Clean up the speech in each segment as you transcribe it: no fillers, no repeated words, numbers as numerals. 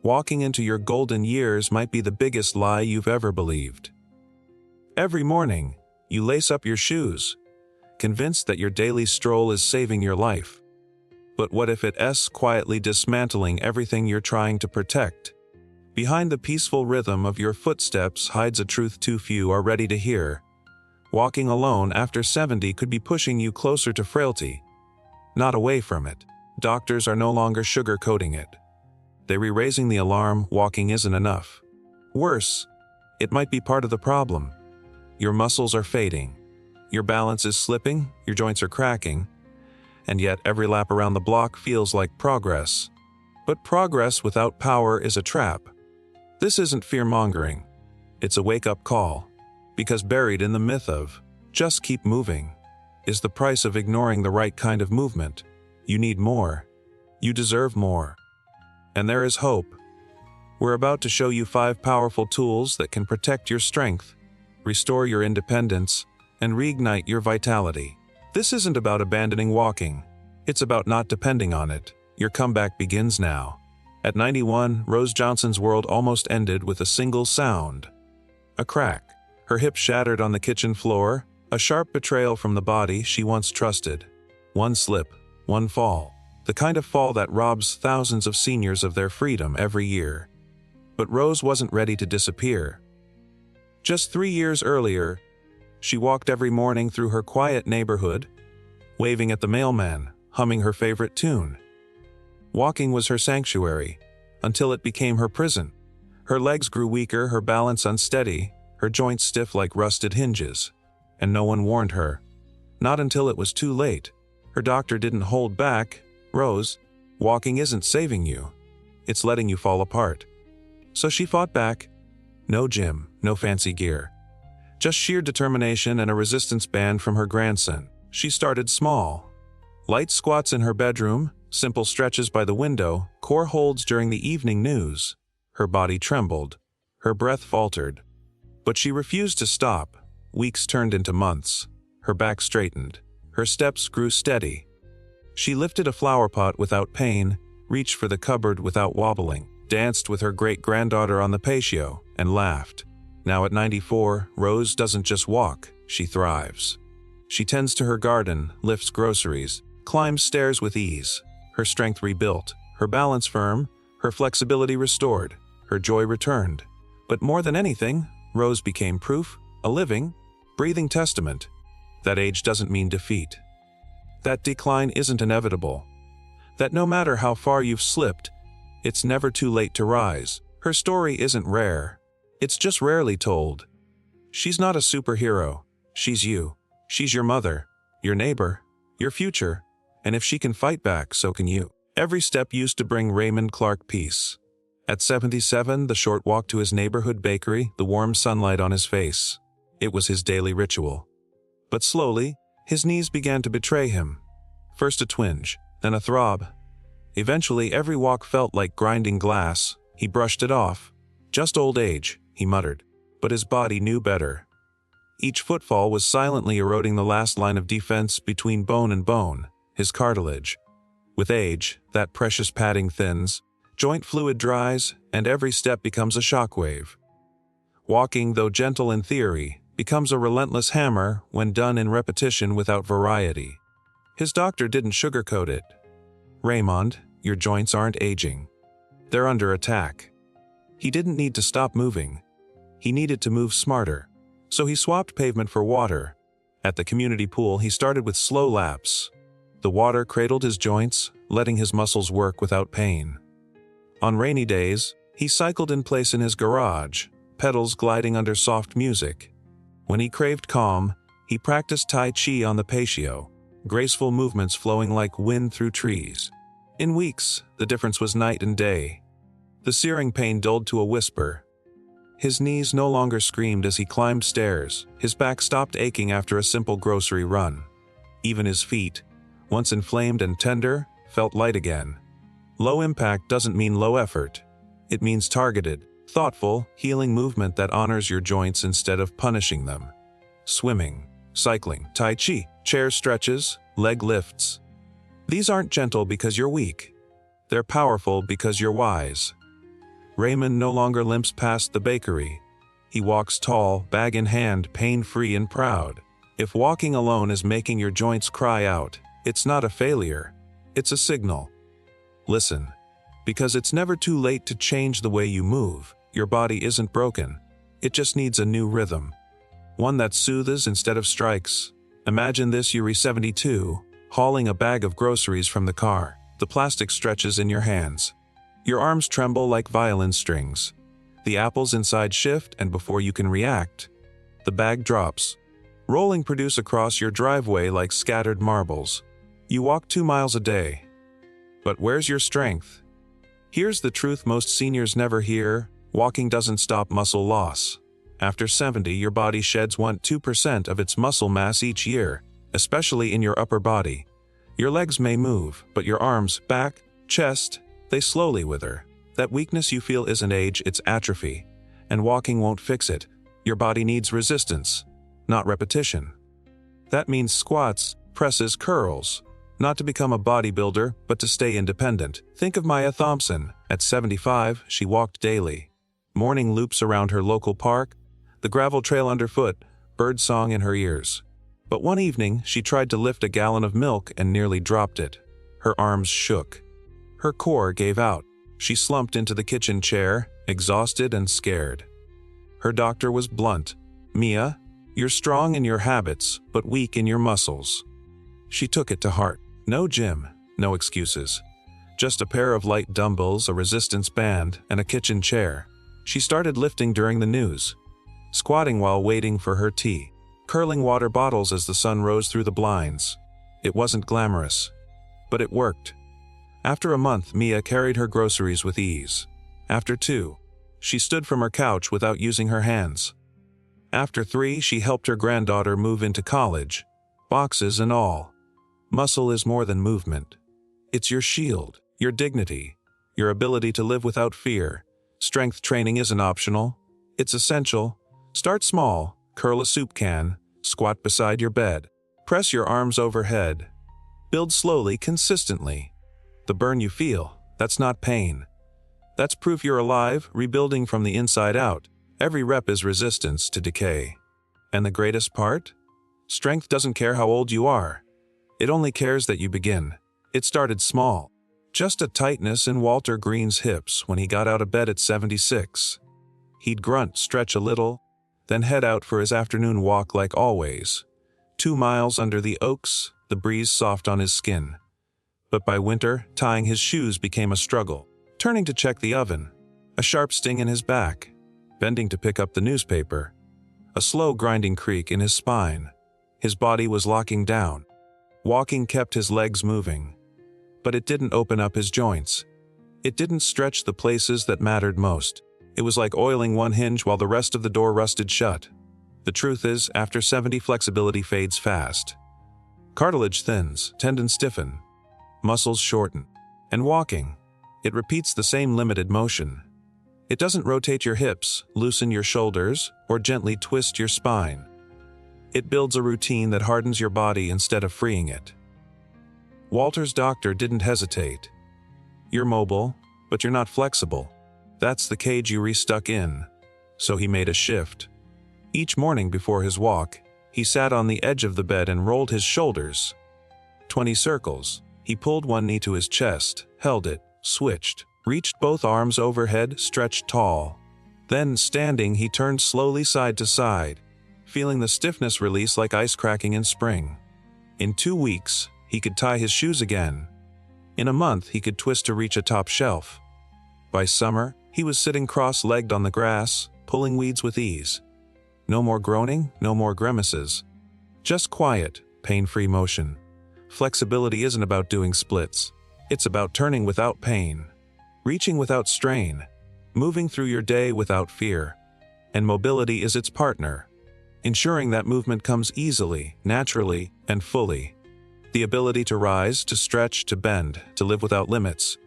Walking into your golden years might be the biggest lie you've ever believed. Every morning, you lace up your shoes, convinced that your daily stroll is saving your life. But what if it's quietly dismantling everything you're trying to protect? Behind the peaceful rhythm of your footsteps hides a truth too few are ready to hear. Walking alone after 70 could be pushing you closer to frailty, not away from it. Doctors are no longer sugarcoating it. They're raising the alarm. Walking isn't enough. Worse, it might be part of the problem. Your muscles are fading. Your balance is slipping, your joints are cracking, and yet every lap around the block feels like progress. But progress without power is a trap. This isn't fear-mongering. It's a wake-up call. Because buried in the myth of just keep moving is the price of ignoring the right kind of movement. You need more. You deserve more. And there is hope. We're about to show you 5 powerful tools that can protect your strength, restore your independence, and reignite your vitality. This isn't about abandoning walking. It's about not depending on it. Your comeback begins now. At 91, Rose Johnson's world almost ended with a single sound. A crack. Her hip shattered on the kitchen floor, a sharp betrayal from the body she once trusted. One slip, one fall. The kind of fall that robs thousands of seniors of their freedom every year. But Rose wasn't ready to disappear. Just 3 years earlier, she walked every morning through her quiet neighborhood, waving at the mailman, humming her favorite tune. Walking was her sanctuary, until it became her prison. Her legs grew weaker, her balance unsteady, her joints stiff like rusted hinges. And no one warned her. Not until it was too late. Her doctor didn't hold back. Rose, walking isn't saving you. It's letting you fall apart. So she fought back. No gym, no fancy gear. Just sheer determination and a resistance band from her grandson. She started small. Light squats in her bedroom, simple stretches by the window, core holds during the evening news. Her body trembled. Her breath faltered. But she refused to stop. Weeks turned into months. Her back straightened. Her steps grew steady. She lifted a flower pot without pain, reached for the cupboard without wobbling, danced with her great-granddaughter on the patio, and laughed. Now at 94, Rose doesn't just walk, she thrives. She tends to her garden, lifts groceries, climbs stairs with ease, her strength rebuilt, her balance firm, her flexibility restored, her joy returned. But more than anything, Rose became proof, a living, breathing testament, that age doesn't mean defeat. That decline isn't inevitable. That no matter how far you've slipped, it's never too late to rise. Her story isn't rare. It's just rarely told. She's not a superhero. She's you. She's your mother, your neighbor, your future. And if she can fight back, so can you. Every step used to bring Raymond Clark peace. At 77, the short walk to his neighborhood bakery, the warm sunlight on his face. It was his daily ritual. But slowly, his knees began to betray him. First a twinge, then a throb. Eventually, every walk felt like grinding glass. He brushed it off. Just old age, he muttered. But his body knew better. Each footfall was silently eroding the last line of defense between bone and bone, his cartilage. With age, that precious padding thins, joint fluid dries, and every step becomes a shockwave. Walking, though gentle in theory, becomes a relentless hammer when done in repetition without variety. His doctor didn't sugarcoat it. Raymond, your joints aren't aging. They're under attack. He didn't need to stop moving. He needed to move smarter. So he swapped pavement for water. At the community pool, he started with slow laps. The water cradled his joints, letting his muscles work without pain. On rainy days, he cycled in place in his garage, pedals gliding under soft music. When he craved calm, he practiced Tai Chi on the patio, graceful movements flowing like wind through trees. In weeks, the difference was night and day. The searing pain dulled to a whisper. His knees no longer screamed as he climbed stairs. His back stopped aching after a simple grocery run. Even his feet, once inflamed and tender, felt light again. Low impact doesn't mean low effort. It means targeted, thoughtful, healing movement that honors your joints instead of punishing them. Swimming, cycling, Tai Chi, chair stretches, leg lifts. These aren't gentle because you're weak. They're powerful because you're wise. Raymond no longer limps past the bakery. He walks tall, bag in hand, pain-free and proud. If walking alone is making your joints cry out, it's not a failure. It's a signal. Listen, because it's never too late to change the way you move. Your body isn't broken. It just needs a new rhythm. One that soothes instead of strikes. Imagine this: you're 72, hauling a bag of groceries from the car. The plastic stretches in your hands. Your arms tremble like violin strings. The apples inside shift, and before you can react, the bag drops, rolling produce across your driveway like scattered marbles. You walk 2 miles a day. But where's your strength? Here's the truth most seniors never hear: walking doesn't stop muscle loss. After 70, your body sheds 1–2% of its muscle mass each year, especially in your upper body. Your legs may move, but your arms, back, chest, they slowly wither. That weakness you feel isn't age, it's atrophy. And walking won't fix it. Your body needs resistance, not repetition. That means squats, presses, curls. Not to become a bodybuilder, but to stay independent. Think of Maya Thompson. At 75, she walked daily. Morning loops around her local park, the gravel trail underfoot, birdsong in her ears. But one evening, she tried to lift a gallon of milk and nearly dropped it. Her arms shook. Her core gave out. She slumped into the kitchen chair, exhausted and scared. Her doctor was blunt. "Mia, you're strong in your habits, but weak in your muscles." She took it to heart. No gym, no excuses. Just a pair of light dumbbells, a resistance band, and a kitchen chair. She started lifting during the news, squatting while waiting for her tea, curling water bottles as the sun rose through the blinds. It wasn't glamorous, but it worked. After a month, Mia carried her groceries with ease. After 2, she stood from her couch without using her hands. After 3, she helped her granddaughter move into college, boxes and all. Muscle is more than movement. It's your shield, your dignity, your ability to live without fear. Strength training isn't optional. It's essential. Start small. Curl a soup can. Squat beside your bed. Press your arms overhead. Build slowly, consistently. The burn you feel, that's not pain. That's proof you're alive, rebuilding from the inside out. Every rep is resistance to decay. And the greatest part? Strength doesn't care how old you are. It only cares that you begin. It started small. Just a tightness in Walter Green's hips when he got out of bed at 76. He'd grunt, stretch a little, then head out for his afternoon walk like always. 2 miles under the oaks, the breeze soft on his skin. But by winter, tying his shoes became a struggle. Turning to check the oven, a sharp sting in his back. Bending to pick up the newspaper, a slow grinding creak in his spine. His body was locking down. Walking kept his legs moving. But it didn't open up his joints. It didn't stretch the places that mattered most. It was like oiling one hinge while the rest of the door rusted shut. The truth is, after 70, flexibility fades fast. Cartilage thins, tendons stiffen, muscles shorten. And walking, it repeats the same limited motion. It doesn't rotate your hips, loosen your shoulders, or gently twist your spine. It builds a routine that hardens your body instead of freeing it. Walter's doctor didn't hesitate. You're mobile, but you're not flexible. That's the cage you restuck in. So he made a shift. Each morning before his walk, he sat on the edge of the bed and rolled his shoulders. 20 circles. He pulled one knee to his chest, held it, switched, reached both arms overhead, stretched tall. Then, standing, he turned slowly side to side, feeling the stiffness release like ice cracking in spring. In 2 weeks, he could tie his shoes again. In a month, he could twist to reach a top shelf. By summer, he was sitting cross-legged on the grass, pulling weeds with ease. No more groaning, no more grimaces. Just quiet, pain-free motion. Flexibility isn't about doing splits. It's about turning without pain, reaching without strain, moving through your day without fear. And mobility is its partner, ensuring that movement comes easily, naturally, and fully. The ability to rise, to stretch, to bend, to live without limits.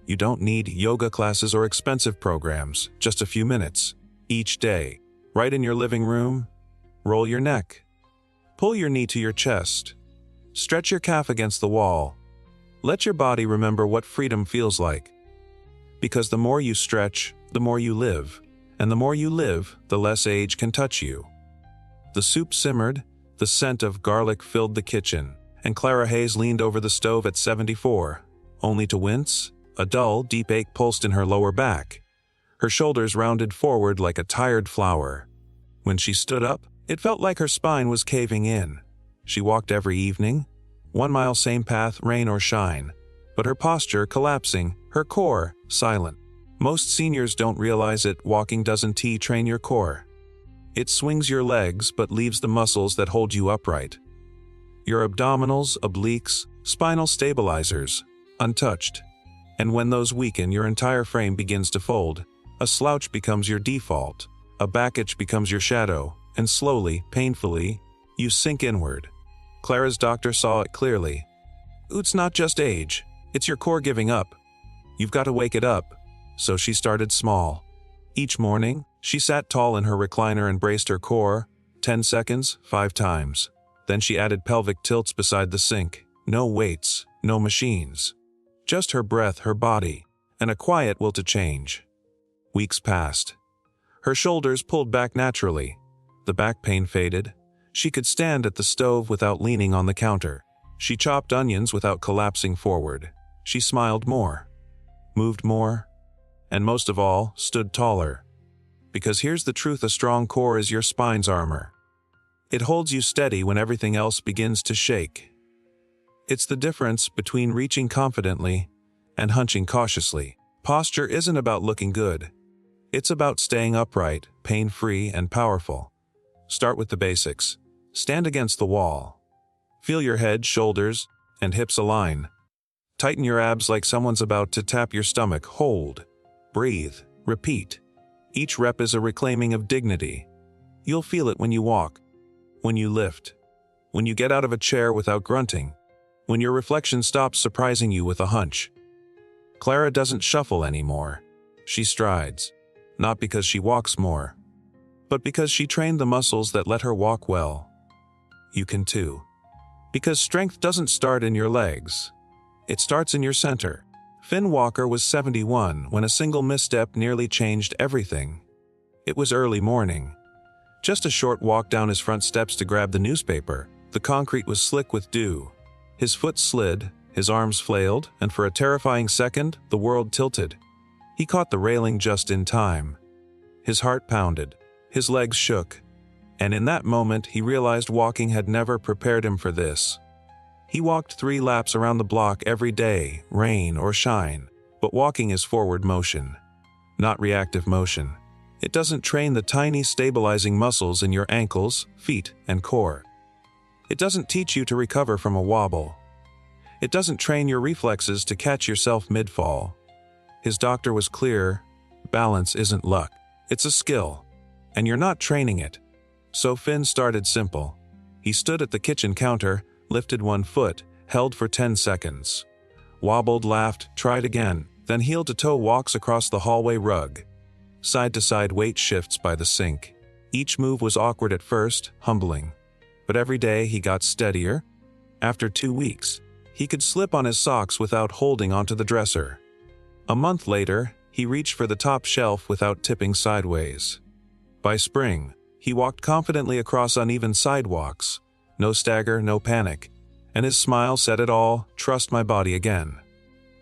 You don't need yoga classes or expensive programs, just a few minutes, each day. Right in your living room, roll your neck. Pull your knee to your chest. Stretch your calf against the wall. Let your body remember what freedom feels like. Because the more you stretch, the more you live, and the more you live, the less age can touch you. The soup simmered, the scent of garlic filled the kitchen, and Clara Hayes leaned over the stove at 74, only to wince. A dull, deep ache pulsed in her lower back. Her shoulders rounded forward like a tired flower. When she stood up, it felt like her spine was caving in. She walked every evening, 1 mile same path, rain or shine, but her posture collapsing, her core silent. Most seniors don't realize it. Walking doesn't train your core. It swings your legs but leaves the muscles that hold you upright. Your abdominals, obliques, spinal stabilizers, untouched. And when those weaken, your entire frame begins to fold. A slouch becomes your default. A backitch becomes your shadow. And slowly, painfully, you sink inward. Clara's doctor saw it clearly. It's not just age. It's your core giving up. You've got to wake it up. So she started small. Each morning, she sat tall in her recliner and braced her core. 10 seconds, 5 times. Then she added pelvic tilts beside the sink. No weights, no machines. Just her breath, her body, and a quiet will to change. Weeks passed. Her shoulders pulled back naturally. The back pain faded. She could stand at the stove without leaning on the counter. She chopped onions without collapsing forward. She smiled more, moved more, and most of all, stood taller. Because here's the truth: a strong core is your spine's armor. It holds you steady when everything else begins to shake. It's the difference between reaching confidently and hunching cautiously. Posture isn't about looking good. It's about staying upright, pain-free, and powerful. Start with the basics. Stand against the wall. Feel your head, shoulders, and hips align. Tighten your abs like someone's about to tap your stomach. Hold. Breathe. Repeat. Each rep is a reclaiming of dignity. You'll feel it when you walk, when you lift, when you get out of a chair without grunting, when your reflection stops surprising you with a hunch. Clara doesn't shuffle anymore. She strides, not because she walks more, but because she trained the muscles that let her walk well. You can too. Because strength doesn't start in your legs. It starts in your center. Finn Walker was 71 when a single misstep nearly changed everything. It was early morning. Just a short walk down his front steps to grab the newspaper. The concrete was slick with dew. His foot slid, his arms flailed, and for a terrifying second, the world tilted. He caught the railing just in time. His heart pounded. His legs shook. And in that moment, he realized walking had never prepared him for this. He walked 3 laps around the block every day, rain or shine. But walking is forward motion, not reactive motion. It doesn't train the tiny stabilizing muscles in your ankles, feet, and core. It doesn't teach you to recover from a wobble. It doesn't train your reflexes to catch yourself mid-fall. His doctor was clear: balance isn't luck. It's a skill, and you're not training it. So Finn started simple. He stood at the kitchen counter, lifted 1 foot, held for 10 seconds. Wobbled, laughed, tried again, then heel-to-toe walks across the hallway rug. Side-to-side weight shifts by the sink. Each move was awkward at first, humbling. But every day he got steadier. After 2 weeks, he could slip on his socks without holding onto the dresser. A month later, he reached for the top shelf without tipping sideways. By spring, he walked confidently across uneven sidewalks. No stagger, no panic. And his smile said it all: trust my body again.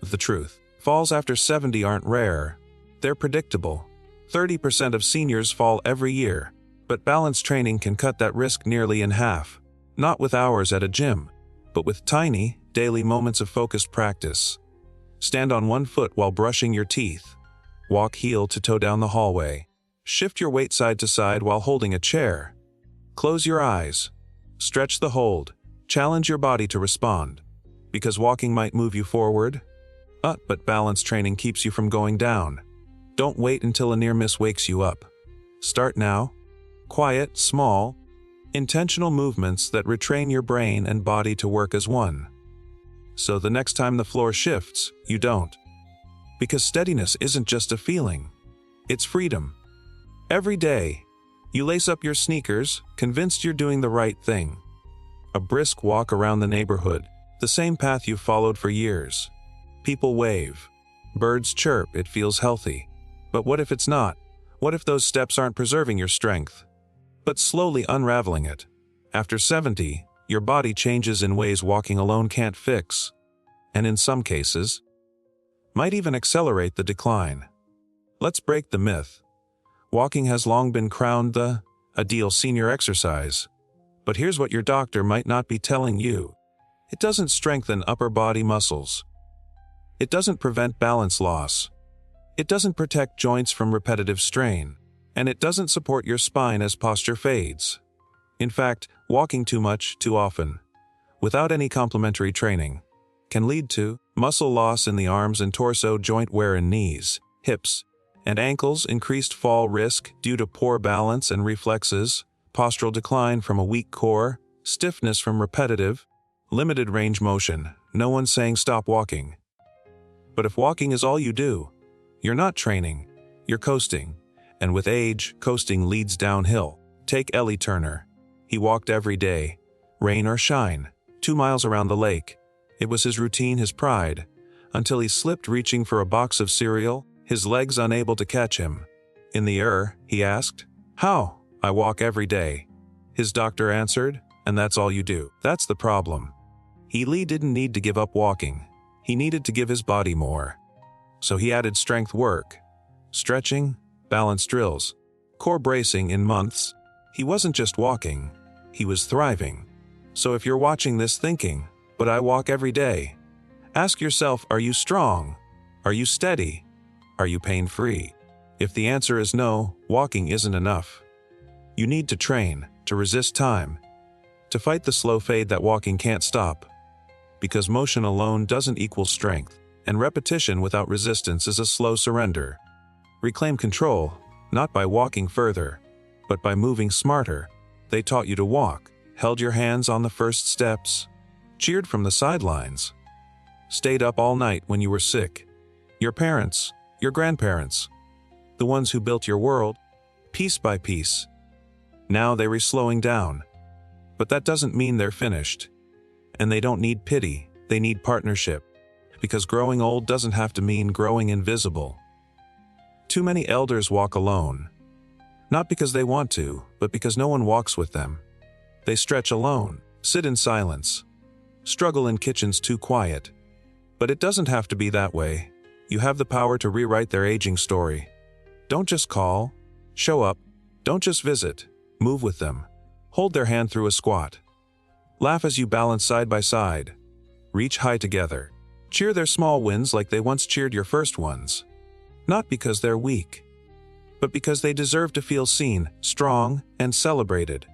The truth: falls after 70 aren't rare. They're predictable. 30% of seniors fall every year. But balance training can cut that risk nearly in half. Not with hours at a gym, but with tiny, daily moments of focused practice. Stand on 1 foot while brushing your teeth. Walk heel to toe down the hallway. Shift your weight side to side while holding a chair. Close your eyes. Stretch the hold. Challenge your body to respond. Because walking might move you forward, but balance training keeps you from going down. Don't wait until a near miss wakes you up. Start now. Quiet, small, intentional movements that retrain your brain and body to work as one. So the next time the floor shifts, you don't. Because steadiness isn't just a feeling. It's freedom. Every day, you lace up your sneakers, convinced you're doing the right thing. A brisk walk around the neighborhood, the same path you've followed for years. People wave. Birds chirp, it feels healthy. But what if it's not? What if those steps aren't preserving your strength, but slowly unraveling it? After 70, your body changes in ways walking alone can't fix, and in some cases, might even accelerate the decline. Let's break the myth. Walking has long been crowned the ideal senior exercise. But here's what your doctor might not be telling you. It doesn't strengthen upper body muscles. It doesn't prevent balance loss. It doesn't protect joints from repetitive strain. And it doesn't support your spine as posture fades. In fact, walking too much, too often, without any complementary training, can lead to muscle loss in the arms and torso, joint wear in knees, hips, and ankles, increased fall risk due to poor balance and reflexes, postural decline from a weak core, stiffness from repetitive, limited range motion. No one's saying stop walking. But if walking is all you do, you're not training, you're coasting. And with age, coasting leads downhill. Take Ellie Turner. He walked every day, rain or shine, 2 miles around the lake. It was his routine, his pride, until he slipped reaching for a box of cereal, his legs unable to catch him. In the he asked, "How?" "I walk every day." His doctor answered, "And that's all you do." That's the problem. Lee didn't need to give up walking. He needed to give his body more. So he added strength work, stretching, balance drills, core bracing in months. He wasn't just walking, he was thriving. So if you're watching this thinking, "But I walk every day," ask yourself, are you strong? Are you steady? Are you pain-free? If the answer is no, walking isn't enough. You need to train, to resist time, to fight the slow fade that walking can't stop. Because motion alone doesn't equal strength, and repetition without resistance is a slow surrender. Reclaim control, not by walking further, but by moving smarter. They taught you to walk, held your hands on the first steps, cheered from the sidelines, stayed up all night when you were sick. Your parents, your grandparents, the ones who built your world, piece by piece. Now they're slowing down. But that doesn't mean they're finished. And they don't need pity, they need partnership. Because growing old doesn't have to mean growing invisible. Too many elders walk alone. Not because they want to, but because no one walks with them. They stretch alone, sit in silence, struggle in kitchens too quiet. But it doesn't have to be that way. You have the power to rewrite their aging story. Don't just call, show up. Don't just visit, move with them. Hold their hand through a squat. Laugh as you balance side by side. Reach high together. Cheer their small wins like they once cheered your first ones. Not because they're weak, but because they deserve to feel seen, strong, and celebrated.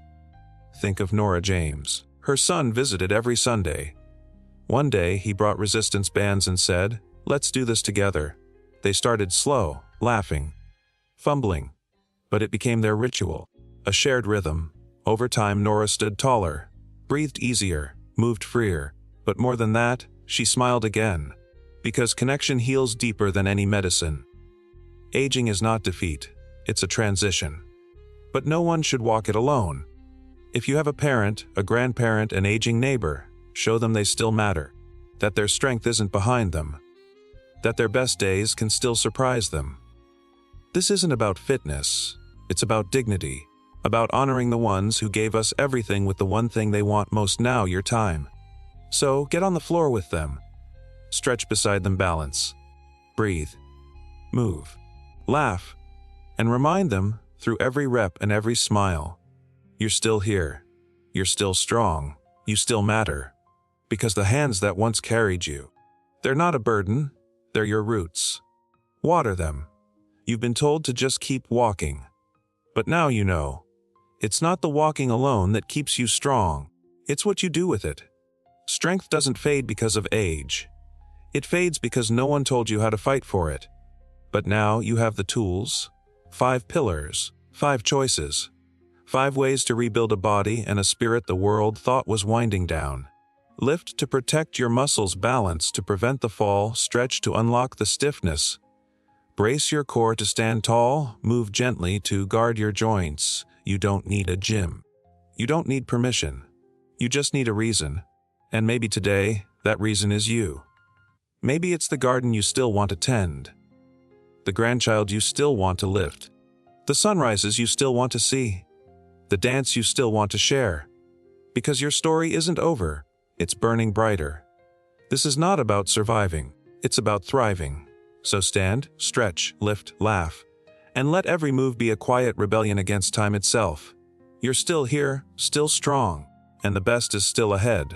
Think of Nora James. Her son visited every Sunday. One day, he brought resistance bands and said, "Let's do this together." They started slow, laughing, fumbling, but it became their ritual, a shared rhythm. Over time, Nora stood taller, breathed easier, moved freer. But more than that, she smiled again. Because connection heals deeper than any medicine. Aging is not defeat, it's a transition. But no one should walk it alone. If you have a parent, a grandparent, an aging neighbor, show them they still matter, that their strength isn't behind them, that their best days can still surprise them. This isn't about fitness, it's about dignity, about honoring the ones who gave us everything with the one thing they want most now, your time. So get on the floor with them, stretch beside them, balance, breathe, move, laugh, and remind them through every rep and every smile, you're still here, you're still strong, you still matter. Because the hands that once carried you, they're not a burden, they're your roots. Water them. You've been told to just keep walking. But now you know. It's not the walking alone that keeps you strong. It's what you do with it. Strength doesn't fade because of age. It fades because no one told you how to fight for it. But now you have the tools. 5 pillars, 5 choices. 5 ways to rebuild a body and a spirit the world thought was winding down. Lift to protect your muscles, balance to prevent the fall, stretch to unlock the stiffness. Brace your core to stand tall, move gently to guard your joints. You don't need a gym. You don't need permission. You just need a reason. And maybe today, that reason is you. Maybe it's the garden you still want to tend, the grandchild you still want to lift, the sunrises you still want to see, the dance you still want to share. Because your story isn't over, it's burning brighter. This is not about surviving, it's about thriving. So stand, stretch, lift, laugh, and let every move be a quiet rebellion against time itself. You're still here, still strong, and the best is still ahead.